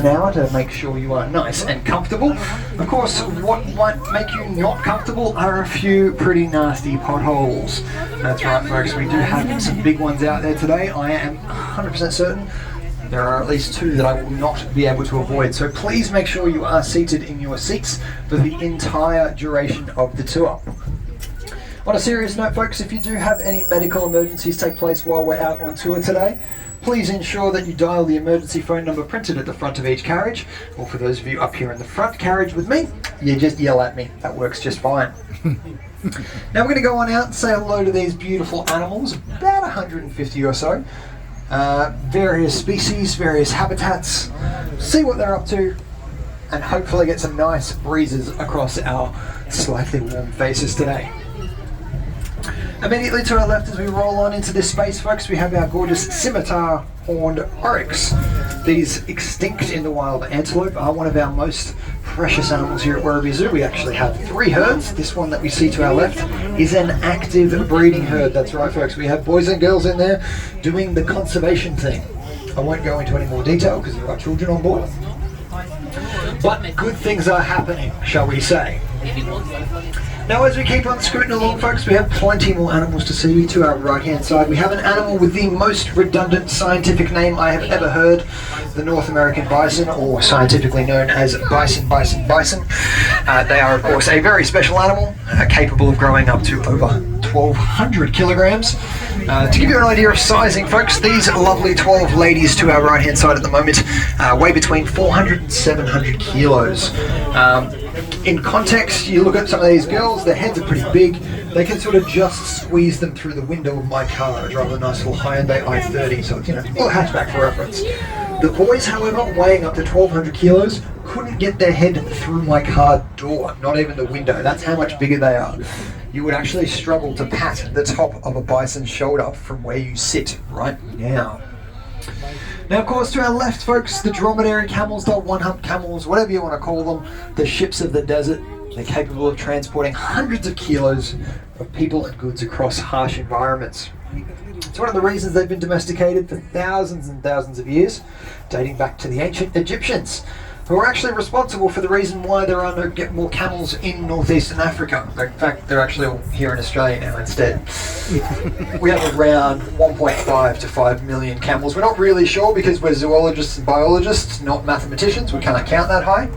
an hour to make sure you are nice and comfortable. Of course, what might make you not comfortable are a few pretty nasty potholes. That's right, folks, we do have some big ones out there today. I am 100% certain there are at least 2 that I will not be able to avoid. So please make sure you are seated in your seats for the entire duration of the tour. On a serious note, folks, if you do have any medical emergencies take place while we're out on tour today, please ensure that you dial the emergency phone number printed at the front of each carriage, or for those of you up here in the front carriage with me, you just yell at me. That works just fine. Now we're going to go on out and say hello to these beautiful animals, about 150 or so. Various species, various habitats, see what they're up to, and hopefully get some nice breezes across our slightly warm faces today. Immediately to our left as we roll on into this space, folks, we have our gorgeous scimitar horned oryx. These extinct in the wild antelope are one of our most precious animals here at Werribee Zoo. We actually have 3 herds. This one that we see to our left is an active breeding herd. That's right, folks. We have boys and girls in there doing the conservation thing. I won't go into any more detail because there are children on board. But good things are happening, shall we say. Now as we keep on scooting along, folks, we have plenty more animals to see. To our right hand side we have an animal with the most redundant scientific name I have ever heard, the North American bison, or scientifically known as bison. They are of course a very special animal, capable of growing up to over 1,200 kilograms. To give you an idea of sizing, folks, these lovely 12 ladies to our right hand side at the moment weigh between 400 and 700 kilos. In context, you look at some of these girls, their heads are pretty big. They can sort of just squeeze them through the window of my car. I drive a nice little Hyundai i30, so it's, a little hatchback for reference. The boys, however, weighing up to 1,200 kilos, couldn't get their head through my car door, not even the window. That's how much bigger they are. You would actually struggle to pat the top of a bison's shoulder from where you sit right now. Now, of course, to our left, folks, the Dromedary Camels, the one-hump camels, whatever you want to call them, the ships of the desert. They're capable of transporting hundreds of kilos of people and goods across harsh environments. It's one of the reasons they've been domesticated for thousands and thousands of years, dating back to the ancient Egyptians, who are actually responsible for the reason why there are no more camels in northeastern Africa. In fact, they're actually all here in Australia now instead. We have around 1.5 to 5 million camels. We're not really sure because we're zoologists and biologists, not mathematicians. We can't count that high.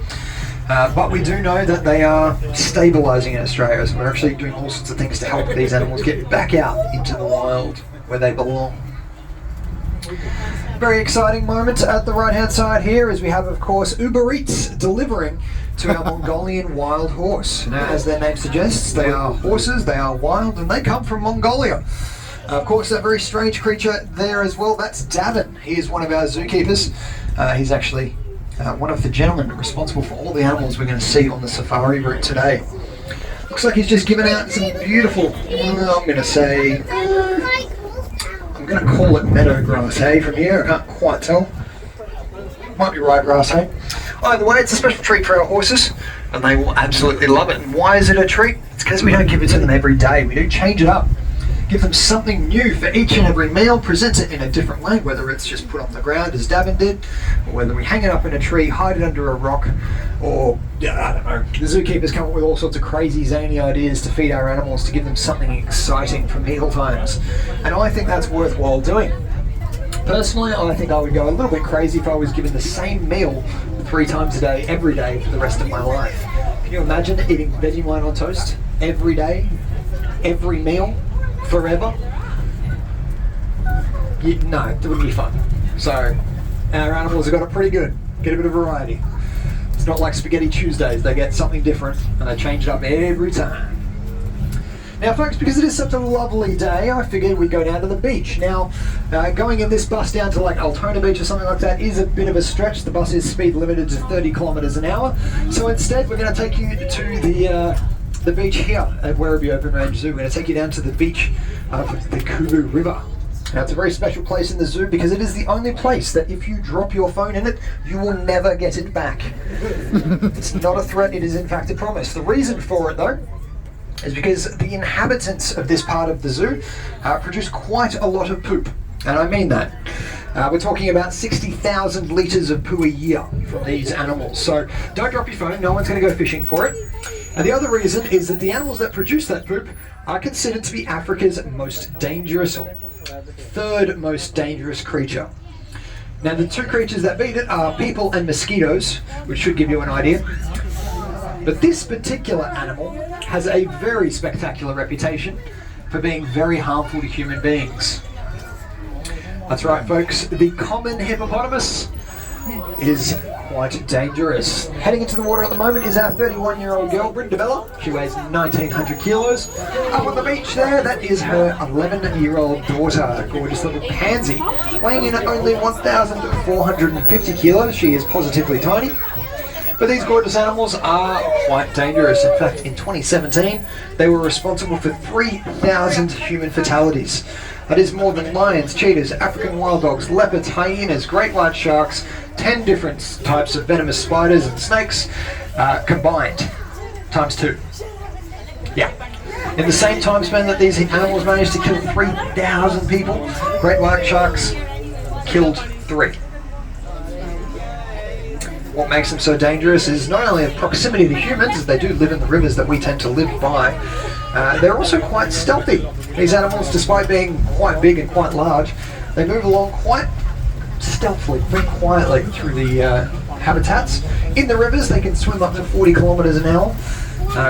But we do know that they are stabilising in Australia, so we're actually doing all sorts of things to help these animals get back out into the wild where they belong. Very exciting moment at the right hand side here as we have, of course, Uber Eats delivering to our Mongolian wild horse. Now, as their name suggests, they are horses, they are wild, and they come from Mongolia. Of course, that very strange creature there as well, that's Davin. He is one of our zookeepers. He's actually one of the gentlemen responsible for all the animals we're going to see on the safari route today. Looks like he's just given out some beautiful, I'm going to say, I'm going to call it meadow grass hay from here. I can't quite tell. Might be ryegrass hay. Either way, it's a special treat for our horses, and they will absolutely love it. And why is it a treat? It's because we don't give it to them every day. We do change it up. Give them something new for each and every meal, present it in a different way, whether it's just put on the ground as Davin did, or whether we hang it up in a tree, hide it under a rock, or, I don't know, the zookeepers come up with all sorts of crazy, zany ideas to feed our animals, to give them something exciting for meal times. And I think that's worthwhile doing. Personally, I think I would go a little bit crazy if I was given the same meal 3 times a day, every day, for the rest of my life. Can you imagine eating Vegemite on toast every day, every meal? Forever? No, it wouldn't be fun. So, our animals have got it pretty good. Get a bit of variety. It's not like Spaghetti Tuesdays. They get something different and they change it up every time. Now, folks, because it is such a lovely day, I figured we'd go down to the beach. Now, going in this bus down to like Altona Beach or something like that is a bit of a stretch. The bus is speed limited to 30 kilometres an hour. So instead, we're going to take you to the beach here at Werribee Open Range Zoo. We're going to take you down to the beach of the Kubu River. Now, it's a very special place in the zoo because it is the only place that if you drop your phone in it, you will never get it back. It's not a threat, it is in fact a promise. The reason for it, though, is because the inhabitants of this part of the zoo produce quite a lot of poop. And I mean that. We're talking about 60,000 litres of poo a year from these animals. So don't drop your phone, no one's going to go fishing for it. And the other reason is that the animals that produce that poop are considered to be Africa's most dangerous, or third most dangerous creature. Now the two creatures that beat it are people and mosquitoes, which should give you an idea. But this particular animal has a very spectacular reputation for being very harmful to human beings. That's right, folks, the common hippopotamus is quite dangerous. Heading into the water at the moment is our 31-year-old girl, Brindabella. She weighs 1,900 kilos. Up on the beach there, that is her 11-year-old daughter, a gorgeous little pansy, weighing in at only 1,450 kilos. She is positively tiny. But these gorgeous animals are quite dangerous. In fact, in 2017, they were responsible for 3,000 human fatalities. That is more than lions, cheetahs, African wild dogs, leopards, hyenas, great white sharks, 10 different types of venomous spiders and snakes combined, times 2. Yeah. In the same time span that these animals managed to kill 3,000 people, great white sharks killed 3. What makes them so dangerous is not only the proximity to humans, as they do live in the rivers that we tend to live by, they're also quite stealthy. These animals, despite being quite big and quite large, they move along quite stealthily, very quietly through the habitats. In the rivers, they can swim up to 40 kilometres an hour,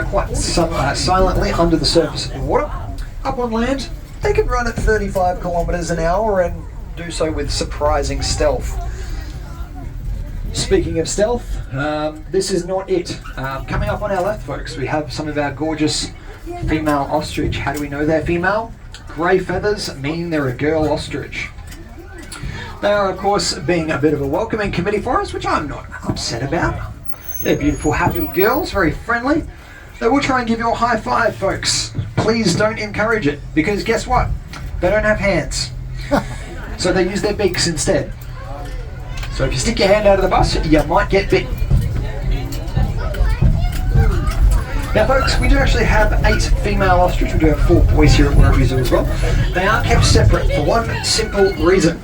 quite silently under the surface of the water. Up on land, they can run at 35 kilometres an hour and do so with surprising stealth. Speaking of stealth, this is not it. Coming up on our left, folks, we have some of our gorgeous female ostrich. How do we know they're female? Grey feathers, meaning they're a girl ostrich. They are, of course, being a bit of a welcoming committee for us, which I'm not upset about. They're beautiful, happy girls, very friendly. They will try and give you a high five, folks. Please don't encourage it, because guess what? They don't have hands. So they use their beaks instead. So if you stick your hand out of the bus, you might get bit. Now folks, we do actually have 8 female ostrich. We do have 4 boys here at Werribee Zoo as well. They are kept separate for one simple reason.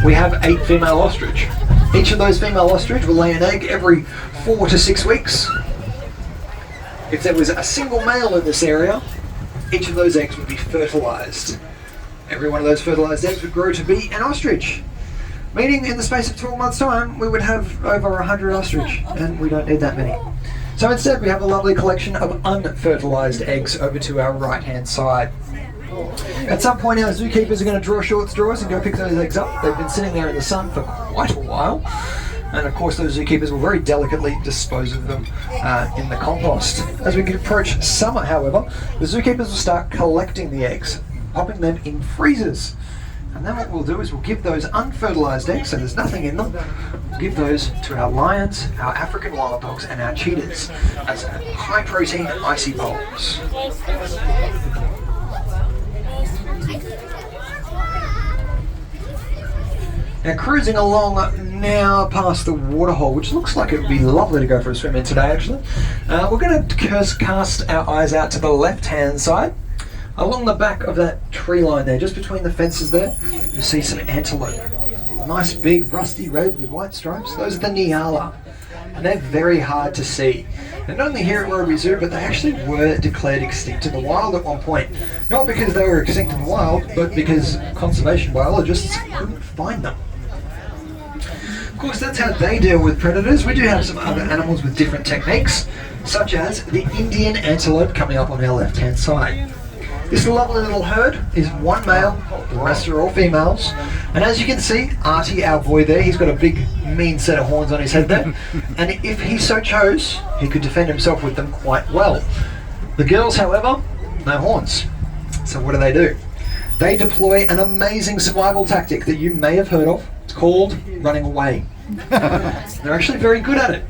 We have 8 female ostrich. Each of those female ostrich will lay an egg every 4 to 6 weeks. If there was a single male in this area, each of those eggs would be fertilized. Every one of those fertilized eggs would grow to be an ostrich. Meaning in the space of 12 months' time, we would have over 100 ostrich, and we don't need that many. So instead, we have a lovely collection of unfertilized eggs over to our right-hand side. At some point, our zookeepers are going to draw short straws and go pick those eggs up. They've been sitting there in the sun for quite a while. And of course, those zookeepers will very delicately dispose of them in the compost. As we approach summer, however, the zookeepers will start collecting the eggs, popping them in freezers. And then what we'll do is we'll give those unfertilized eggs, so there's nothing in them, we'll give those to our lions, our African wild dogs, and our cheetahs as high protein icy bowls. Now cruising along now past the waterhole, which looks like it would be lovely to go for a swim in today actually. We're going to cast our eyes out to the left hand side. Along the back of that tree line there, just between the fences there, you'll see some antelope. Nice big rusty red with white stripes. Those are the Nyala. And they're very hard to see. They're not only here at Werribee Zoo, but they actually were declared extinct in the wild at one point. Not because they were extinct in the wild, but because conservation biologists couldn't find them. Of course, that's how they deal with predators. We do have some other animals with different techniques, such as the Indian antelope coming up on our left-hand side. This lovely little herd is one male, the rest are all females. And as you can see, Artie, our boy there, he's got a big, mean set of horns on his head there. And if he so chose, he could defend himself with them quite well. The girls, however, no horns. So what do? They deploy an amazing survival tactic that you may have heard of. It's called running away. They're actually very good at it.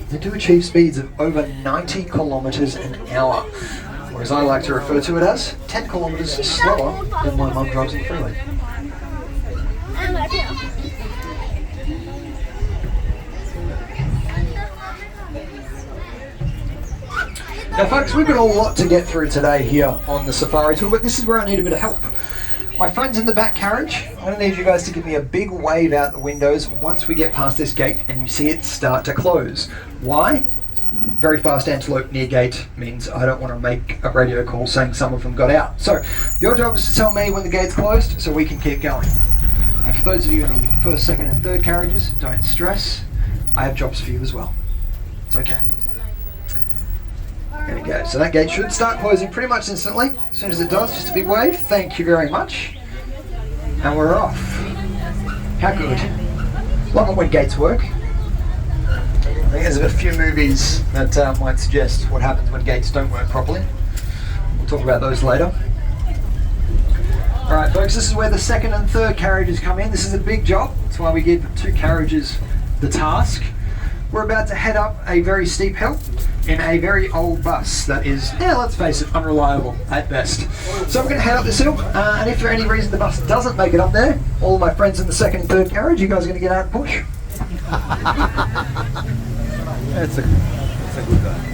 They do achieve speeds of over 90 kilometers an hour. Or as I like to refer to it as, 10 kilometres slower than my mum drives on the freeway. Now folks, we've got a lot to get through today here on the safari tour, but this is where I need a bit of help. My friends in the back carriage, I'm going to need you guys to give me a big wave out the windows once we get past this gate and you see it start to close. Why? Very fast antelope near gate means I don't want to make a radio call saying some of them got out. So your job is to tell me when the gate's closed so we can keep going. And for those of you in the first, second and third carriages, don't stress. I have jobs for you as well. It's okay. There we go. So that gate should start closing pretty much instantly. As soon as it does, just a big wave. Thank you very much. And we're off. How good. Love it when gates work. I think there's a few movies that might suggest what happens when gates don't work properly. We'll talk about those later. Alright folks, this is where the second and third carriages come in. This is a big job. That's why we give 2 carriages the task. We're about to head up a very steep hill in a very old bus that is, let's face it, unreliable at best. So we're going to head up this hill, and if for any reason the bus doesn't make it up there, all my friends in the second and third carriage, you guys are going to get out and push. That's a good guy.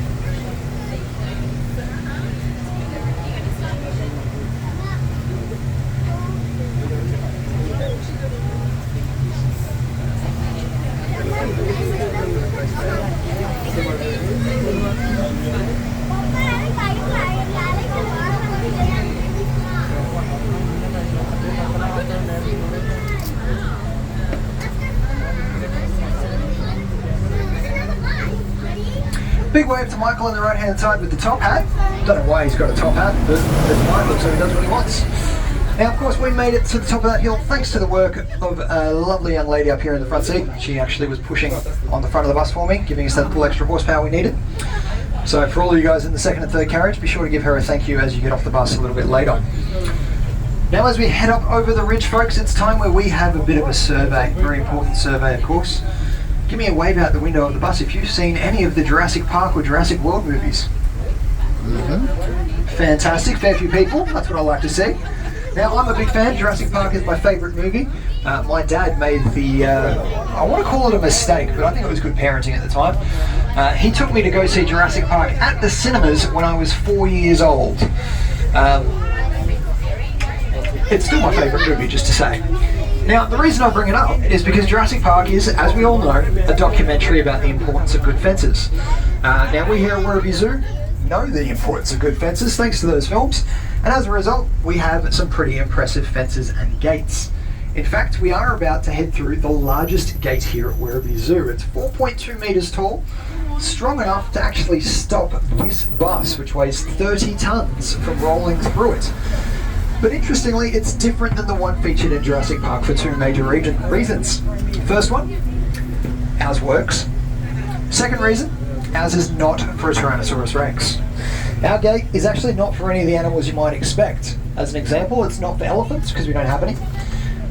Big wave to Michael on the right hand side with the top hat. Don't know why he's got a top hat, but it's fine, so he does what he wants. Now of course we made it to the top of that hill thanks to the work of a lovely young lady up here in the front seat. She actually was pushing on the front of the bus for me, giving us that little extra horsepower we needed. So for all of you guys in the second and third carriage, be sure to give her a thank you as you get off the bus a little bit later. Now as we head up over the ridge folks, it's time where we have a bit of a survey, very important survey of course. Give me a wave out the window of the bus if you've seen any of the Jurassic Park or Jurassic World movies. Fantastic, fair few people, that's what I like to see. Now I'm a big fan, Jurassic Park is my favourite movie. My dad made the, I want to call it a mistake, but I think it was good parenting at the time. He took me to go see Jurassic Park at the cinemas when I was 4 years old. It's still my favourite movie, just to say. Now, the reason I bring it up is because Jurassic Park is, as we all know, a documentary about the importance of good fences. Now, we here at Werribee Zoo know the importance of good fences thanks to those films, and as a result, we have some pretty impressive fences and gates. In fact, we are about to head through the largest gate here at Werribee Zoo. It's 4.2 metres tall, strong enough to actually stop this bus, which weighs 30 tonnes, from rolling through it. But interestingly, it's different than the one featured in Jurassic Park for 2 major reasons. First one, ours works. Second reason, ours is not for a Tyrannosaurus Rex. Our gate is actually not for any of the animals you might expect. As an example, it's not for elephants, because we don't have any.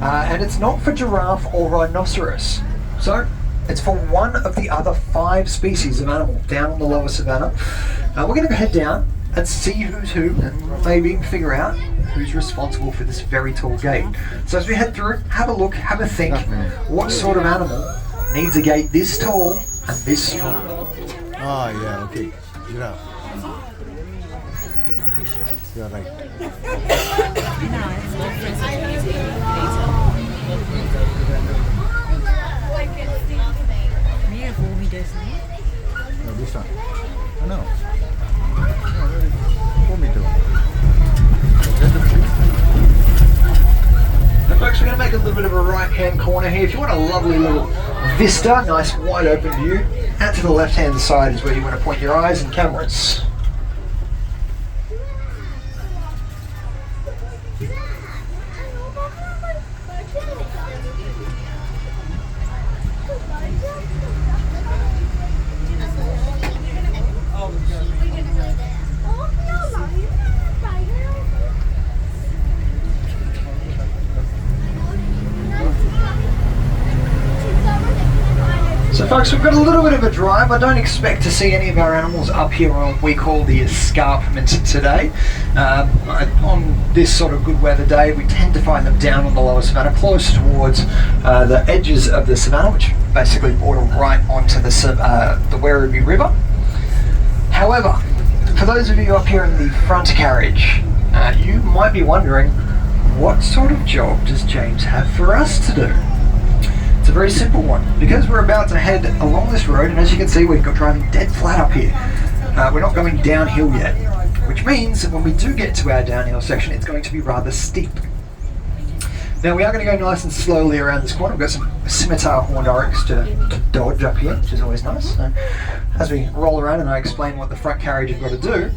And it's not for giraffe or rhinoceros. So, it's for one of the other 5 species of animal down on the lower savannah. We're going to head down and see who's who, and maybe figure out who's responsible for this very tall gate. So as we head through, have a look, have a think, what sort of animal needs a gate this tall and this strong? Ah, yeah, okay. Giraffe. You're right. No, this one. Oh, no. Now folks, we're going to make a little bit of a right hand corner here. If you want a lovely little vista, nice wide open view, out to the left hand side is where you want to point your eyes and cameras. So folks, we've got a little bit of a drive. I don't expect to see any of our animals up here on what we call the escarpment today. On this sort of good weather day, we tend to find them down on the lower savannah, close towards the edges of the savannah, which basically border right onto the Werribee River. However, for those of you up here in the front carriage, you might be wondering, What sort of job does James have for us to do? It's a very simple one. Because we're about to head along this road, and as you can see, we've got driving dead flat up here. We're not going downhill yet, which means that when we do get to our downhill section, it's going to be rather steep. Now we are going to go nice and slowly around this corner. We've got some scimitar horned oryx to dodge up here, which is always nice. So as we roll around and I explain what the front carriage has got to do,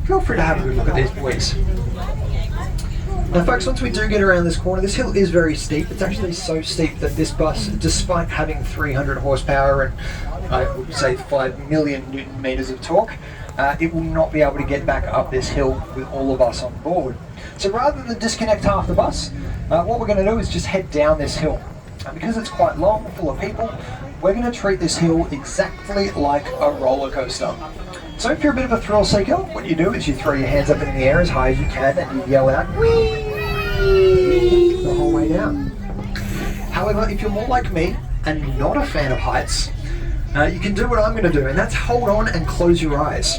feel free to have a good look at these boys. Now folks, once we do get around this corner, this hill is very steep. It's actually so steep that this bus, despite having 300 horsepower and I would say 5 million Newton meters of torque, it will not be able to get back up this hill with all of us on board. So rather than disconnect half the bus, what we're going to do is just head down this hill. And because it's quite long, full of people, we're going to treat this hill exactly like a roller coaster. So if you're a bit of a thrill seeker, what you do is you throw your hands up in the air as high as you can and you yell out, "Whee!" the whole way down. However, if you're more like me and not a fan of heights, you can do what I'm going to do, and that's hold on and close your eyes.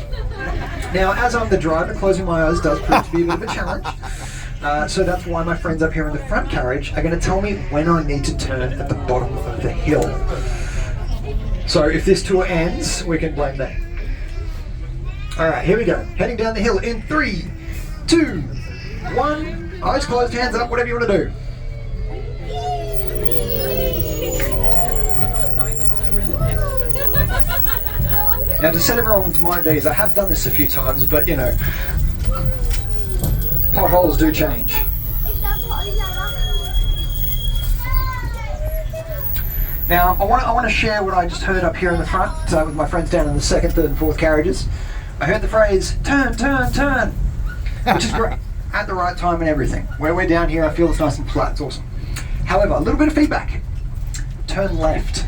Now, as I'm the driver, closing my eyes does prove to be a bit of a challenge. So that's why my friends up here in the front carriage are going to tell me when I need to turn at the bottom of the hill. So if this tour ends, we can blame them. Alright, here we go. Heading down the hill in 3, 2, 1. Eyes closed, hands up, whatever you want to do. Now to set everyone to my days, I have done this a few times, but you know, potholes do change. Now I want to share what I just heard up here in the front with my friends down in the second, third and fourth carriages. I heard the phrase, turn, turn, turn, which is great, at the right time and everything. Where we're down here, I feel it's nice and flat, it's awesome. However, a little bit of feedback. Turn left.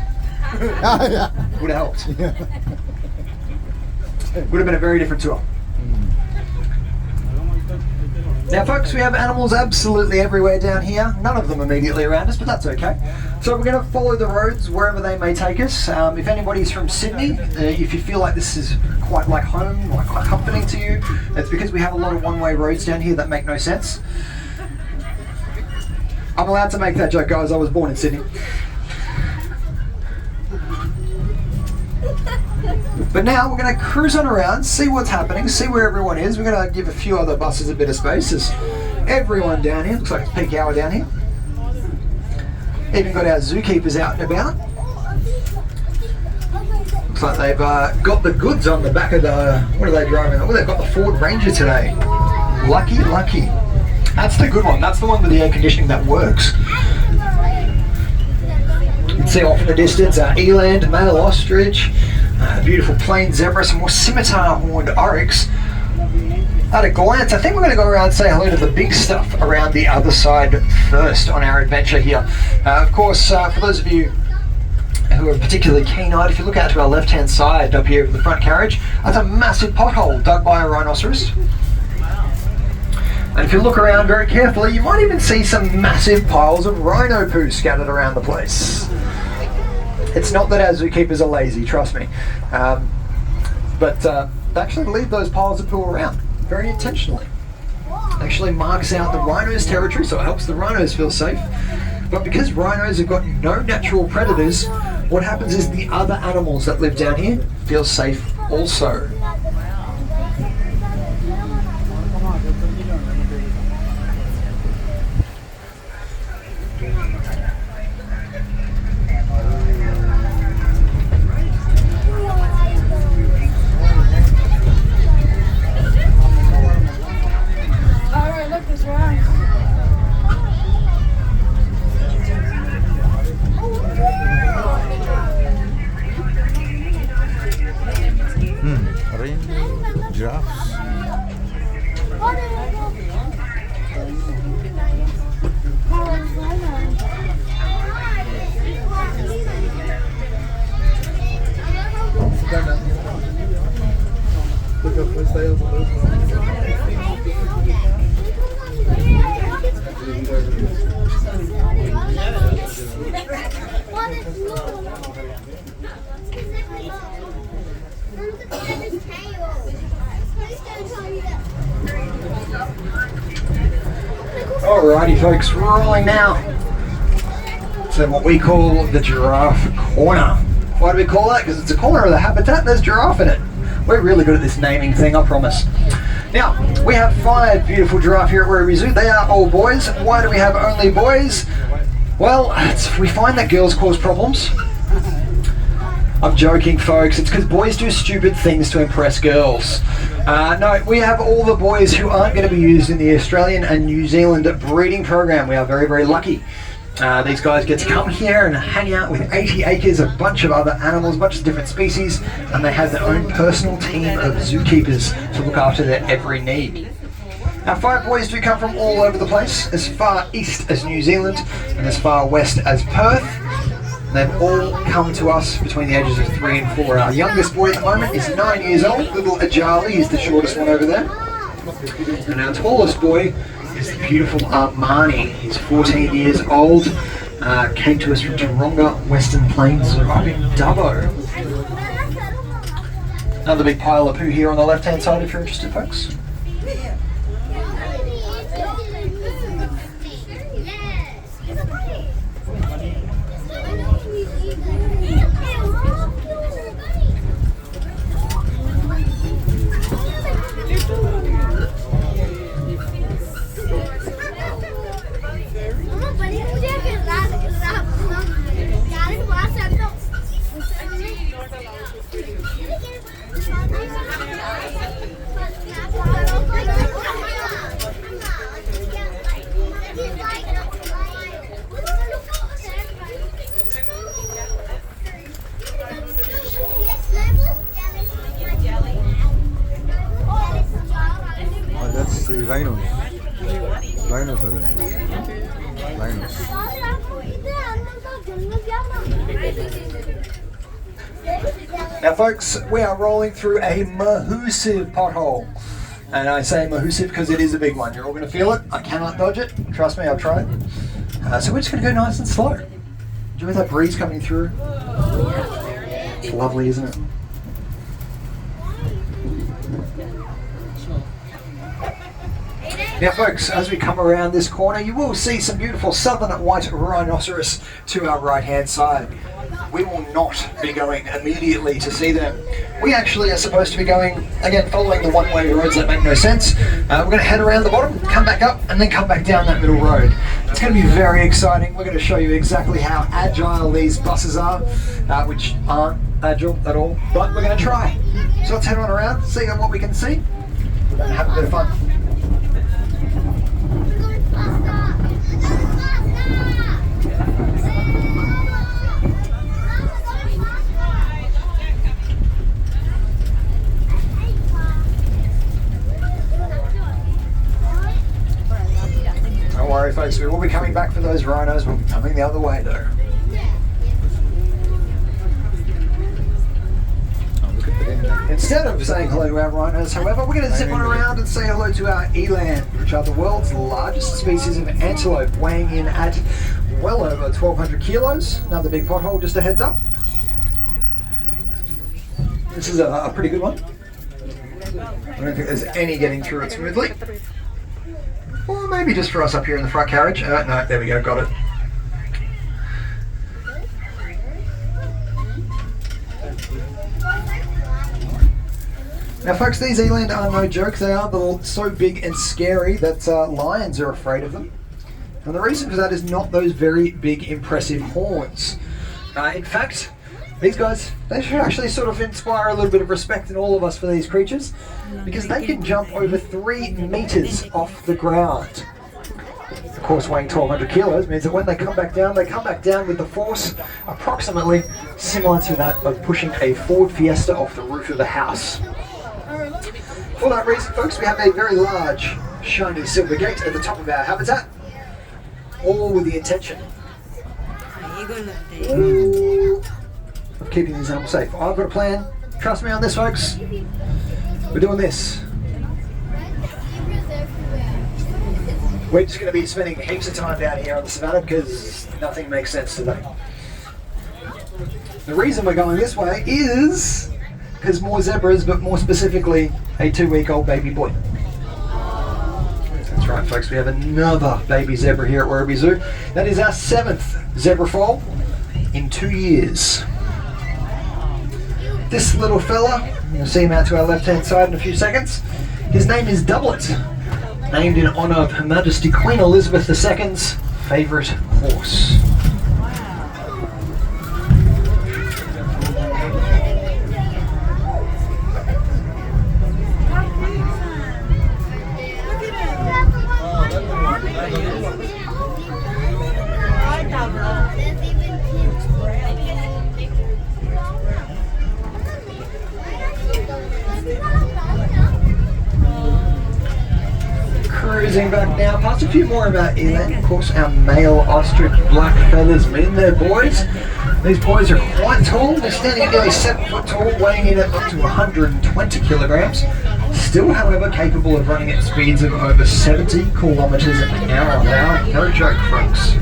Would have helped. Would have been a very different tour. Now folks, we have animals absolutely everywhere down here. None of them immediately around us, but that's okay. So we're going to follow the roads wherever they may take us. If anybody's from Sydney, if you feel like this is quite like home, like quite comforting to you, it's because we have a lot of one-way roads down here that make no sense. I'm allowed to make that joke, guys. I was born in Sydney. But now we're going to cruise on around, see what's happening, see where everyone is. We're going to give a few other buses a bit of space. There's everyone down here. Looks like it's peak hour down here. Even got our zookeepers out and about. Looks like they've got the goods on the back of the... What are they driving? Oh, they've got the Ford Ranger today. Lucky, lucky. That's the good one. That's the one with the air conditioning that works. You can see off in the distance eland, male ostrich, beautiful plain zebra, some more scimitar horned oryx. At a glance, I think we're going to go around and say hello to the big stuff around the other side first on our adventure here. Of course, for those of you who are particularly keen-eyed, if you look out to our left-hand side up here of the front carriage, that's a massive pothole dug by a rhinoceros. And if you look around very carefully, you might even see some massive piles of rhino poo scattered around the place. It's not that our zookeepers are lazy, trust me. But they actually leave those piles of poo around, very intentionally. It actually marks out the rhino's territory, so it helps the rhinos feel safe. But because rhinos have got no natural predators, what happens is the other animals that live down here feel safe also. Giraffes. Alrighty folks, rolling now to what we call the Giraffe Corner. Why do we call that? Because it's a corner of the habitat and there's giraffe in it. We're really good at this naming thing, I promise. Now, we have 5 beautiful giraffe here at Werribee Zoo. They are all boys. Why do we have only boys? Well, we find that girls cause problems. I'm joking, folks. It's because boys do stupid things to impress girls. No, we have all the boys who aren't going to be used in the Australian and New Zealand breeding program. We are very, very lucky. These guys get to come here and hang out with 80 acres, a bunch of other animals, a bunch of different species, and they have their own personal team of zookeepers to look after their every need. Now, 5 boys do come from all over the place, as far east as New Zealand and as far west as Perth. They've all come to us between the ages of 3 and 4. Our youngest boy at the moment is 9 years old, little Ajali, he's the shortest one over there. And our tallest boy is the beautiful Armani. He's 14 years old, came to us from Taronga, Western Plains, up in Dubbo. Another big pile of poo here on the left-hand side if you're interested, folks. That's the rhinos. Rhinos are there. Rhinos. Now folks, we are rolling through a massive pothole. And I say massive because it is a big one. You're all going to feel it. I cannot dodge it. Trust me, I've tried. So we're just going to go nice and slow. Enjoy that breeze coming through. It's lovely, isn't it? Now folks, as we come around this corner, you will see some beautiful southern white rhinoceros to our right hand side. We will not be going immediately to see them. We actually are supposed to be going, again, following the one-way roads that make no sense. We're going to head around the bottom, come back up, and then come back down that middle road. It's going to be very exciting. We're going to show you exactly how agile these buses are, which aren't agile at all, but we're going to try. So let's head on around, see what we can see, and have a bit of fun. Don't worry folks, we will be coming back for those rhinos. We'll be coming the other way though. Instead of saying hello to our rhinos, however, we're going to zip on around and say hello to our eland, which are the world's largest species of antelope, weighing in at well over 1,200 kilos. Another big pothole, just a heads up. This is a pretty good one. I don't think there's any getting through it smoothly. Or maybe just for us up here in the front carriage. No, there we go, got it. Now folks, these eland are no joke. They are so big and scary that lions are afraid of them. And the reason for that is not those very big impressive horns. In fact, these guys, they should actually sort of inspire a little bit of respect in all of us for these creatures, because they can jump over 3 meters off the ground. Of course, weighing 1,200 kilos means that when they come back down with the force approximately similar to that of pushing a Ford Fiesta off the roof of a house. For that reason, folks, we have a very large, shiny silver gate at the top of our habitat, all with the intention of keeping these animals safe. I've got a plan. Trust me on this, folks. We're doing this. We're just going to be spending heaps of time down here on the savannah because nothing makes sense today. The reason we're going this way is because more zebras, but more specifically a 2-week-old baby boy. That's right. Alright folks, we have another baby zebra here at Werribee Zoo. That is our 7th zebra foal in 2 years. This little fella, you'll see him out to our left hand side in a few seconds. His name is Doublet, named in honour of Her Majesty Queen Elizabeth II's favourite horse. Cruising back now, past a few more of our eland. Of course, our male ostrich black feathers mean they're boys. These boys are quite tall. They're standing at nearly 7 foot tall, weighing in at up to 120 kilograms. Still, however, capable of running at speeds of over 70 kilometers an hour. Now, no joke, folks.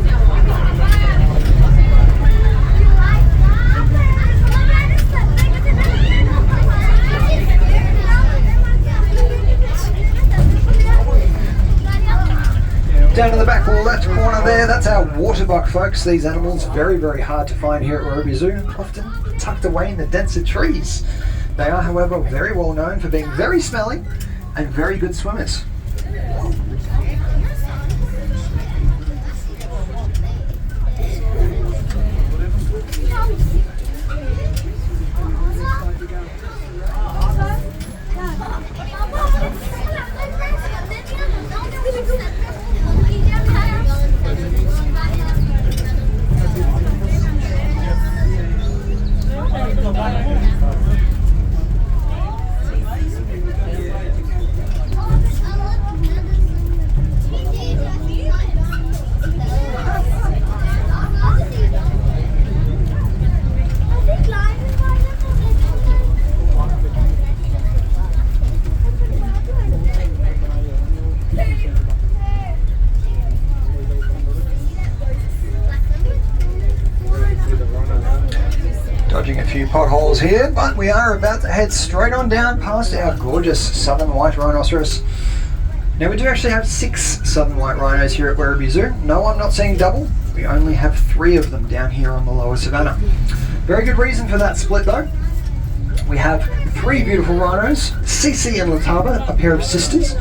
Down in the back left corner there, that's our waterbuck, folks. These animals, very, very hard to find here at Werribee Zoo, often tucked away in the denser trees. They are, however, very well known for being very smelly and very good swimmers. Dodging a few potholes here, but we are about to head straight on down past our gorgeous southern white rhinoceros. Now we do actually have 6 southern white rhinos here at Werribee Zoo. No, I'm not saying double. We only have 3 of them down here on the lower savannah. Very good reason for that split though. We have 3 beautiful rhinos, Cece and Lataba, a pair of sisters,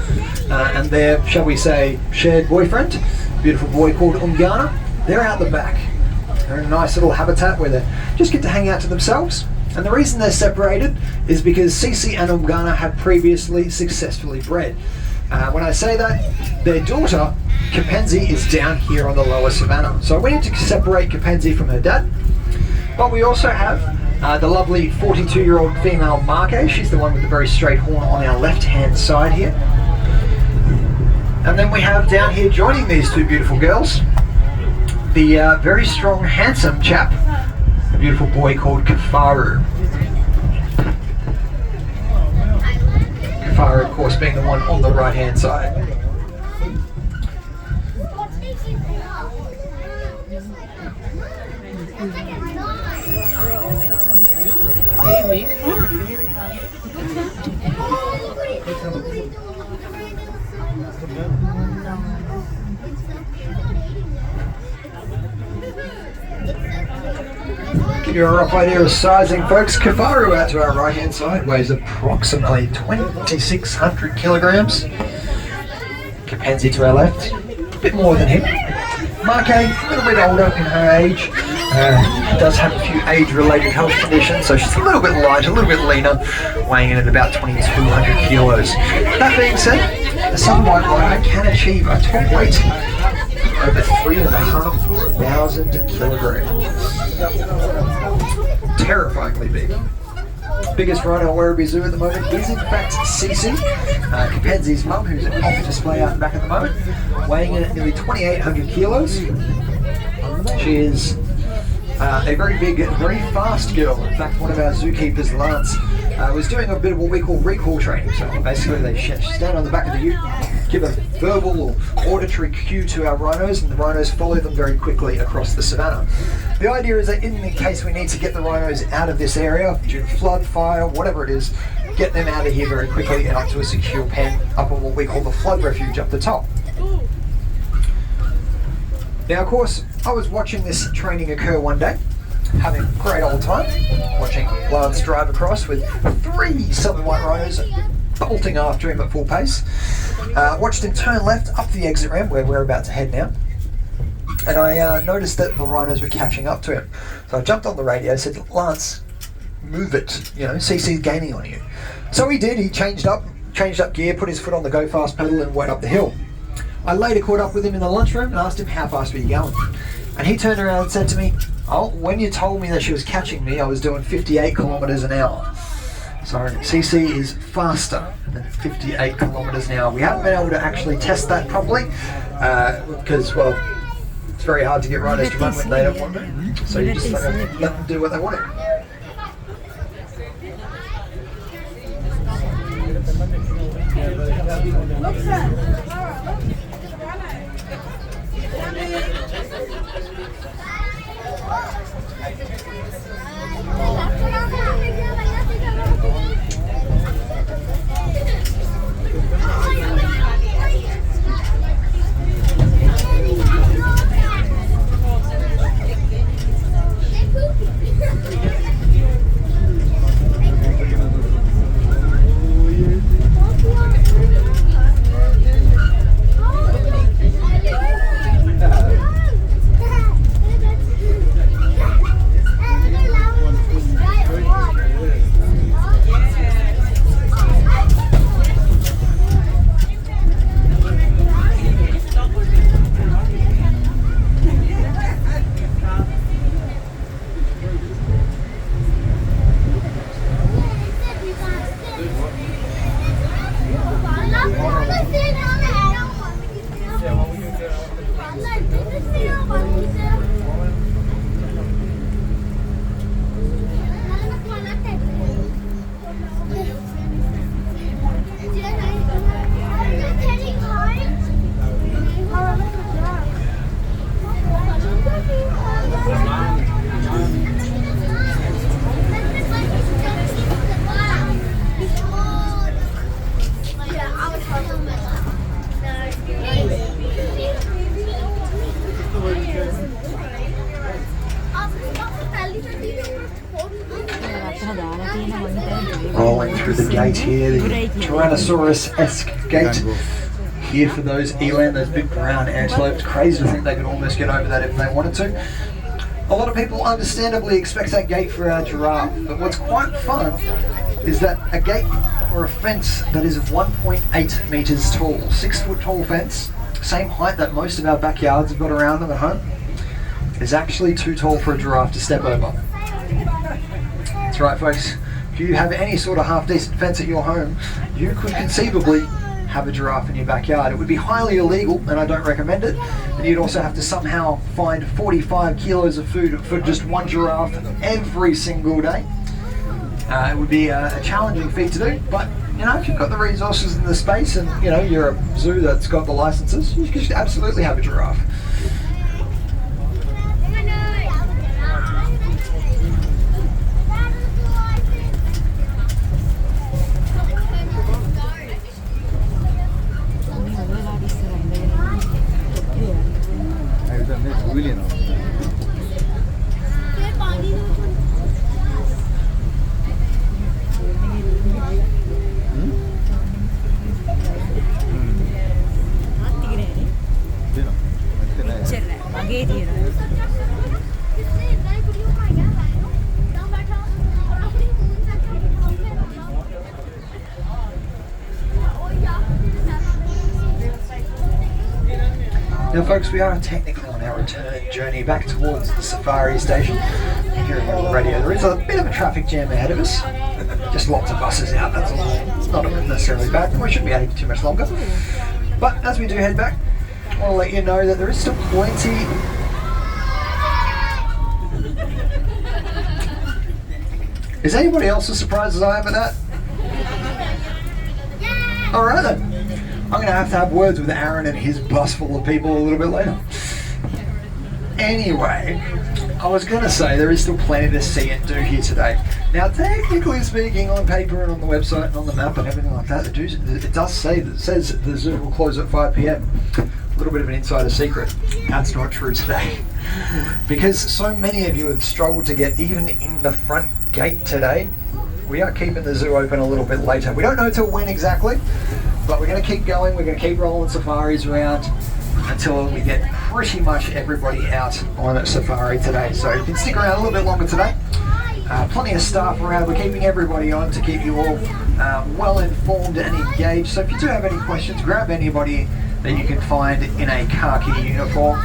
and their, shall we say, shared boyfriend, beautiful boy called Umgana. They're out the back. They're in a nice little habitat where they just get to hang out to themselves. And the reason they're separated is because Cece and Umgana have previously successfully bred. When I say that, their daughter, Capenzi, is down here on the lower savannah. So we need to separate Capenzi from her dad. But we also have the lovely 42-year-old female Marque. She's the one with the very straight horn on our left-hand side here. And then we have down here joining these 2 beautiful girls, the very strong, handsome chap, a beautiful boy called Kafaru. Kafaru, of course, being the one on the right-hand side. Give you a rough idea of sizing, folks. Kafaru out to our right hand side weighs approximately 2,600 kilograms. Capenzi to our left, a bit more than him. Marque, a little bit older in her age, does have a few age-related health conditions, so she's a little bit lighter, a little bit leaner, weighing in at about 2,200 kilos. That being said, a southern white rhino can achieve a top weight over 3,500 kilograms. Terrifyingly big. Biggest rhino at Werribee Zoo at the moment is in fact Cece, Capenzi's mum, who's off display out the back at the moment, weighing in at nearly 2,800 kilos. She is a very big, very fast girl. In fact, one of our zookeepers, Lance, was doing a bit of what we call recall training. So basically they stand on the back of the ute, give a verbal or auditory cue to our rhinos, and the rhinos follow them very quickly across the savannah. The idea is that in the case we need to get the rhinos out of this area due to flood, fire, whatever it is, get them out of here very quickly and up to a secure pen up on what we call the flood refuge up the top. Now, of course, I was watching this training occur one day, having a great old time, watching Lance drive across with 3 southern white rhinos bolting after him at full pace. Watched him turn left up the exit ramp where we're about to head now, and I noticed that the rhinos were catching up to him. So I jumped on the radio, said, "Lance, move it, you know, CC's gaining on you." So he did. He changed up gear, put his foot on the go fast pedal and went up the hill. I later caught up with him in the lunchroom and asked him how fast were you going, and he turned around and said to me, "Oh, when you told me that she was catching me, I was doing 58 kilometers an hour." So CC is faster than 58 kilometers an hour. We haven't been able to actually test that properly because, well, it's very hard to get rhinos to run when they don't want to. So you just let them do what they want to. Rolling through the gate here, the Tyrannosaurus-esque gate here for those eland, those big brown antelopes. Crazy to think they could almost get over that if they wanted to. A lot of people understandably expect that gate for our giraffe, but what's quite fun is that a gate or a fence that is 1.8 meters tall, 6 foot tall fence, same height that most of our backyards have got around them at home, is actually too tall for a giraffe to step over. That's right, folks. If you have any sort of half-decent fence at your home, you could conceivably have a giraffe in your backyard. It would be highly illegal, and I don't recommend it. And you'd also have to somehow find 45 kilos of food for just one giraffe every single day. It would be a challenging feat to do, but you know, if you've got the resources and the space, and you know, you're a zoo that's got the licenses, you could absolutely have a giraffe. Now folks, we are technically on our return journey back towards the safari station. Hearing on the radio, there is a bit of a traffic jam ahead of us. Just lots of buses out, that's all. It's not necessarily bad, and we shouldn't be adding too much longer. But as we do head back, I'll let you know that there is still plenty... Is anybody else as surprised as I am at that? Alright then. I'm going to have words with Aaron and his bus full of people a little bit later. Anyway, I was going to say there is still plenty to see and do here today. Now, technically speaking, on paper and on the website and on the map and everything like that, it does say that it says the zoo will close at 5 p.m. little bit of an insider secret. That's not true today. Because so many of you have struggled to get even in the front gate today, we are keeping the zoo open a little bit later. We don't know till when exactly, but we're going to keep going. We're going to keep rolling safaris around until we get pretty much everybody out on a safari today. So you can stick around a little bit longer today. Plenty of staff around. We're keeping everybody on to keep you all well informed and engaged. So if you do have any questions, grab anybody that you can find in a khaki uniform.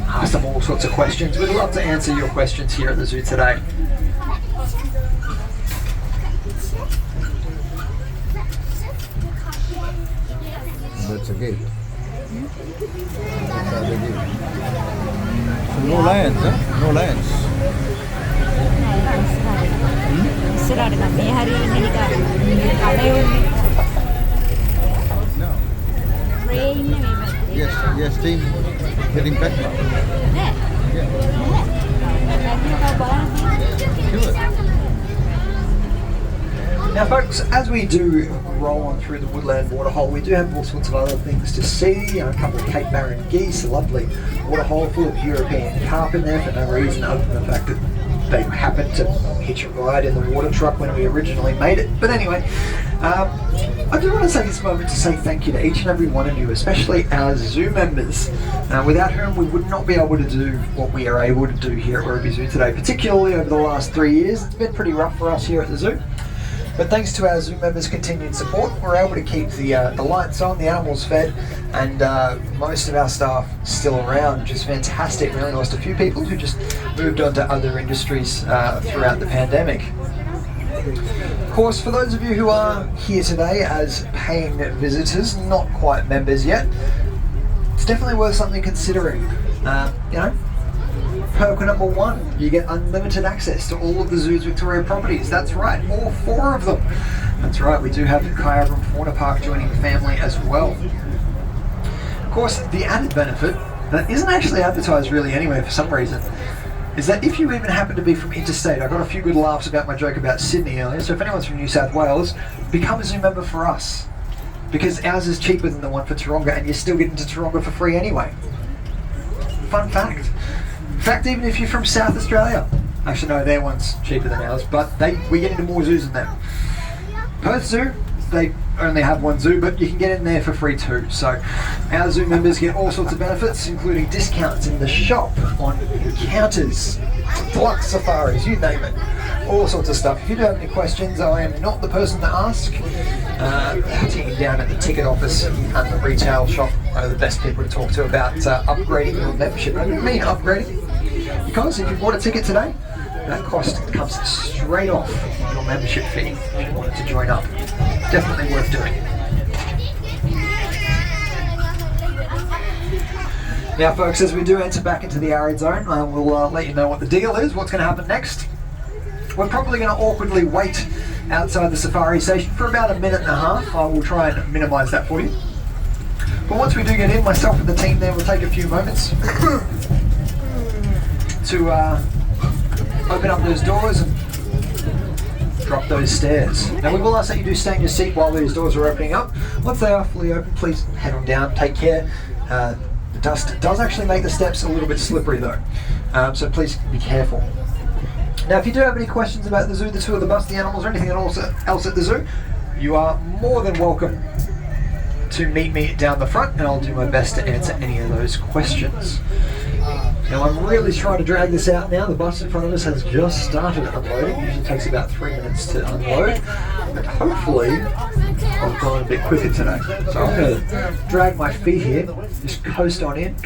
Ask them all sorts of questions. We'd love to answer your questions here at the zoo today. That's a gate. That's the gate. So no lions, huh? No lions. No. Yes, team heading back now. Yeah. Now folks, as we do roll on through the woodland waterhole, we do have all sorts of other things to see. A couple of Cape Barren geese, a lovely waterhole full of European carp in there for no reason other than the fact that they happened to hitch a ride in the water truck when we originally made it. But anyway, I do want to take this moment to say thank you to each and every one of you, especially our zoo members, without whom we would not be able to do what we are able to do here at Werribee Zoo today, particularly over the last 3 years. It's been pretty rough for us here at the zoo. But thanks to our zoo members' continued support, we're able to keep the lights on, the animals fed, and most of our staff still around, which is fantastic. We only lost a few people who just moved on to other industries throughout the pandemic. Of course, for those of you who are here today as paying visitors, not quite members yet, it's definitely worth something considering. Perk number 1, you get unlimited access to all of the zoo's Victoria properties. That's right, all 4 of them. That's right, we do have the Kyabram Fauna Park joining the family as well. Of course, the added benefit that isn't actually advertised really anywhere for some reason is that if you even happen to be from interstate, I got a few good laughs about my joke about Sydney earlier, so if anyone's from New South Wales, become a zoo member for us. Because ours is cheaper than the one for Taronga and you still get into Taronga for free anyway. Fun fact. In fact, even if you're from South Australia, actually no, their one's cheaper than ours, but we get into more zoos than them. Perth Zoo, they only have one zoo, but you can get in there for free too. So our zoo members get all sorts of benefits, including discounts in the shop on encounters, deluxe safaris, you name it. All sorts of stuff. If you do have any questions, I am not the person to ask. Sitting down at the ticket office and the retail shop are the best people to talk to about upgrading your membership. I don't mean upgrading, because if you bought a ticket today, that cost comes straight off your membership fee if you wanted to join up. Definitely worth doing. Now folks, as we do enter back into the arid zone, we'll let you know what the deal is, what's going to happen next. We're probably going to awkwardly wait outside the safari station for about a minute and a half. I will try and minimise that for you. But once we do get in, myself and the team there will take a few moments to open up those doors and drop those stairs. Now we will ask that you do stay in your seat while these doors are opening up. Once they are fully open, please head on down, take care. The dust does actually make the steps a little bit slippery though, so please be careful. Now if you do have any questions about the zoo, the tour, the bus, the animals, or anything else at the zoo, you are more than welcome to meet me down the front and I'll do my best to answer any of those questions. Now I'm really trying to drag this out now. The bus in front of us has just started unloading. It usually takes about 3 minutes to unload, but hopefully I've gone a bit quicker today. So I'm going to drag my feet here, just coast on in.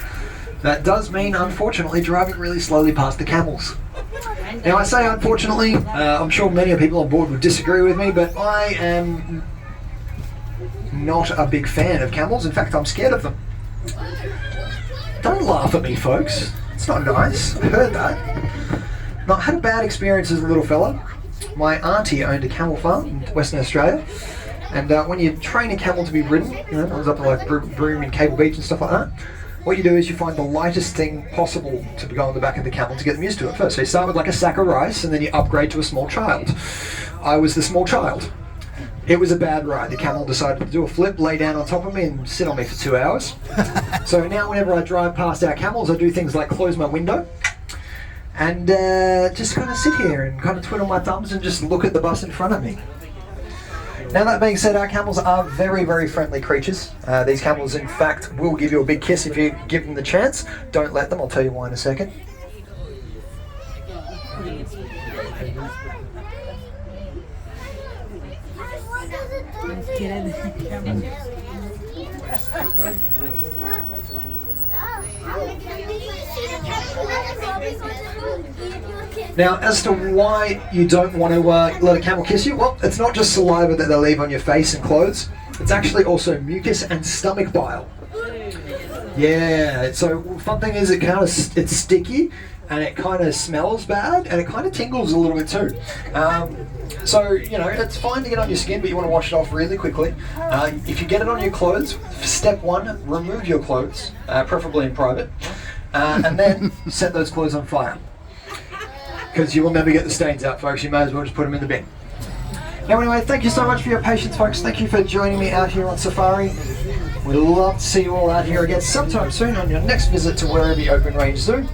That does mean, unfortunately, driving really slowly past the camels. Now I say unfortunately, I'm sure many people on board would disagree with me, but I am not a big fan of camels. In fact, I'm scared of them. Don't laugh at me, folks. It's not nice. I heard that. Now, I had a bad experience as a little fella. My auntie owned a camel farm in Western Australia, and when you train a camel to be ridden, I was up at like Broome and Cable Beach and stuff like that. What you do is you find the lightest thing possible to go on the back of the camel to get them used to it first. So you start with like a sack of rice and then you upgrade to a small child. I was the small child. It was a bad ride. The camel decided to do a flip, lay down on top of me and sit on me for 2 hours. So now whenever I drive past our camels, I do things like close my window and just kind of sit here and kind of twiddle my thumbs and just look at the bus in front of me. Now that being said, our camels are very, very friendly creatures. These camels, in fact, will give you a big kiss if you give them the chance. Don't let them. I'll tell you why in a second. Now, as to why you don't want to let a camel kiss you, well, it's not just saliva that they leave on your face and clothes. It's actually also mucus and stomach bile. Yeah, so fun thing is it's sticky and it kind of smells bad and it kind of tingles a little bit too. So, you know, it's fine to get on your skin, but you want to wash it off really quickly. If you get it on your clothes, step one, remove your clothes, preferably in private, and then set those clothes on fire. Because you will never get the stains out, folks. You may as well just put them in the bin. Now, anyway, thank you so much for your patience, folks. Thank you for joining me out here on safari. We'd love to see you all out here again sometime soon on your next visit to Werribee Open Range Zoo.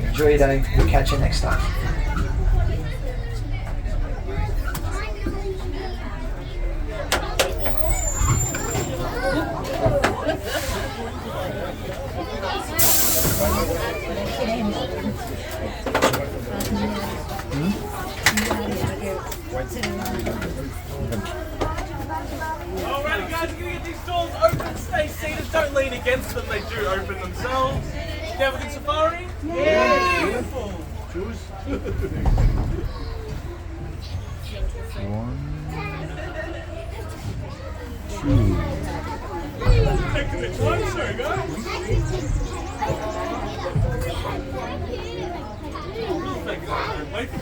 Enjoy your day. We'll catch you next time. Alrighty guys, we're gonna get these doors open, stay seated, don't lean against them, they do open themselves. Did you have a good safari? Yeah! Beautiful! Choose. One, two. Take a bit closer, guys. Wait for